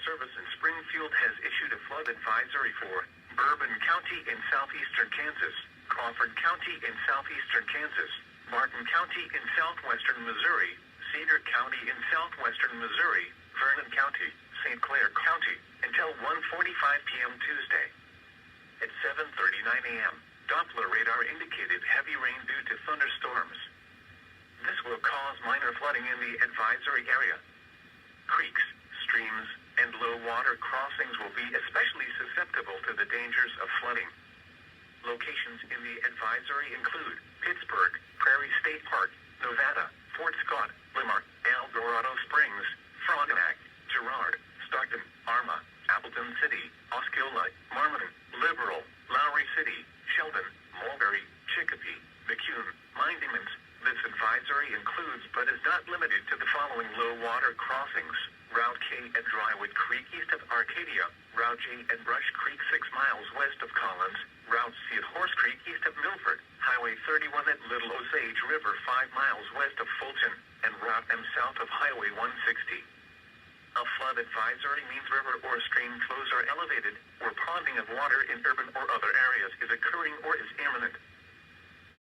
Service in Springfield has issued a flood advisory for Bourbon County in southeastern Kansas, Crawford County in southeastern Kansas, Martin County in southwestern Missouri, Cedar County in southwestern Missouri, Vernon County, St. Clair County, until 1:45 p.m. Tuesday. At 7:39 a.m., Doppler radar indicated heavy rain due to thunderstorms. This will cause minor flooding in the advisory area. Creeks, streams, and low water crossings will be especially susceptible to the dangers of flooding. Locations in the advisory include Pittsburgh, Prairie State Park, Nevada, Fort Scott, Lamar, El Dorado Springs, Frontenac, Girard, Stockton, Arma, Appleton City, Osceola, Marmon, Liberal, Lowry City, Sheldon, Mulberry, Chicopee, McCune, Mindemans. This advisory includes but is not limited to the following low water crossings: Route K at Drywood Creek east of Arcadia, Route J at Brush Creek 6 miles west of Collins, Route C at Horse Creek east of Milford, Highway 31 at Little Osage River 5 miles west of Fulton, and Route M south of Highway 160. A flood advisory means river or stream flows are elevated, or ponding of water in urban or other areas is occurring or is imminent.